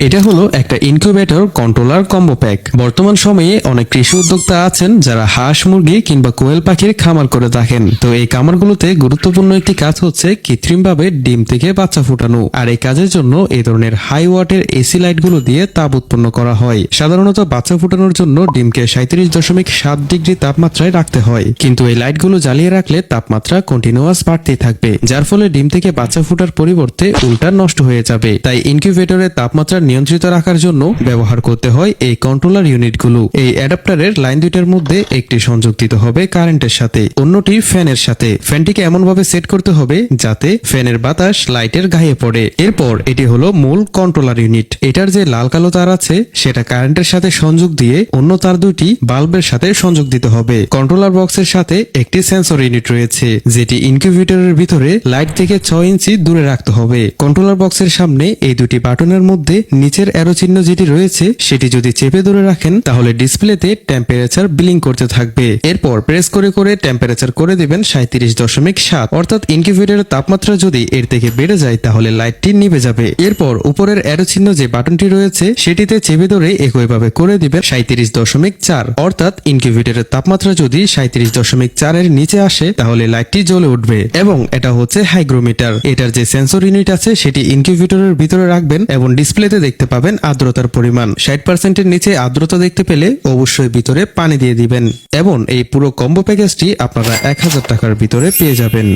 এটা হলো একটা ইনকিউবেটর কন্ট্রোলার কম্বো প্যাক। বর্তমান সময়ে অনেক কৃষি উদ্যোক্তা আছেন যারা হাঁস মুরগি কিংবা কোয়েল পাখির খামার করে থাকেন। তো এই খামারগুলোতে গুরুত্বপূর্ণ একটি কাজ হচ্ছে কৃত্রিমভাবে ডিম থেকে বাচ্চা ফোটানো। আর এই কাজের জন্য এই ধরনের হাই ওয়াটের এসি লাইটগুলো দিয়ে তাপ উৎপন্ন করা হয়। সাধারণত বাচ্চা ফোটানোর জন্য ডিমকে 37.7 ডিগ্রি তাপমাত্রায় রাখতে হয়, কিন্তু এই লাইটগুলো জ্বালিয়ে রাখলে তাপমাত্রা কন্টিনিউয়াস বাড়তেই থাকবে, যার ফলে ডিম থেকে বাচ্চা ফোটার পরিবর্তে উল্টা নষ্ট হয়ে যাবে। তাই ইনকিউবেটরের তাপমাত্রা নিয়ন্ত্রিত রাখার জন্য ব্যবহার করতে হয় এই কন্ট্রোলার ইউনিটগুলো। এই অ্যাডাপ্টারের লাইন দুইটার মধ্যে একটি সংযোগ দিতে হবে কারেন্টের সাথে, অন্যটি ফ্যানের সাথে। ফ্যানটিকে এমন ভাবে সেট করতে হবে যাতে ফ্যানের বাতাস লাইটের গায়ে পড়ে। এরপর এটি হলো মূল কন্ট্রোলার ইউনিট। এটার যে লাল কালো তার আছে সেটা কারেন্টের সাথে সংযোগ দিয়ে অন্য তার দুটি বাল্বের সাথে সংযোগ দিতে হবে। কন্ট্রোলার বক্সের সাথে একটি সেন্সর ইউনিট রয়েছে যেটি ইনকিউবেটরের ভিতরে লাইট থেকে 6 ইঞ্চি দূরে রাখতে হবে। কন্ট্রোলার বক্সের সামনে এই দুটি বাটনের মধ্যে নিচের অ্যারো চিহ্ন যেটি রয়েছে সেটি যদি চেপে ধরে রাখেন তাহলে ডিসপ্লেতে টেম্পারেচার বিলিং করতে থাকবে। এরপর প্রেস করে করে টেম্পারেচার করে দিবেন 37.7। অর্থাৎ ইনকিউবেটরের তাপমাত্রা যদি এর থেকে বেড়ে যায় তাহলে লাইটটি নিভে যাবে। এরপর উপরের অ্যারো চিহ্ন যে বাটনটি রয়েছে সেটিতে চেপে ধরে একইভাবে করে দিবেন 37.4। অর্থাৎ ইনকিউবেটরের তাপমাত্রা যদি 37.4 এর নিচে আসে তাহলে লাইটটি জ্বলে উঠবে। এবং এটা হচ্ছে হাইগ্রোমিটার। এটার যে সেন্সর ইউনিট আছে সেটি ইনকিউবেটরের ভিতরে রাখবেন এবং ডিসপ্লেতে দেখতে পাবেন আর্দ্রতার পরিমাণ। 60% এর নিচে আর্দ্রতা দেখতে পেলে অবশ্যই ভিতরে পানি দিয়ে দিবেন। এবং এই পুরো কম্বো প্যাকেজটি আপনারা 1000 টাকার ভিতরে পেয়ে যাবেন।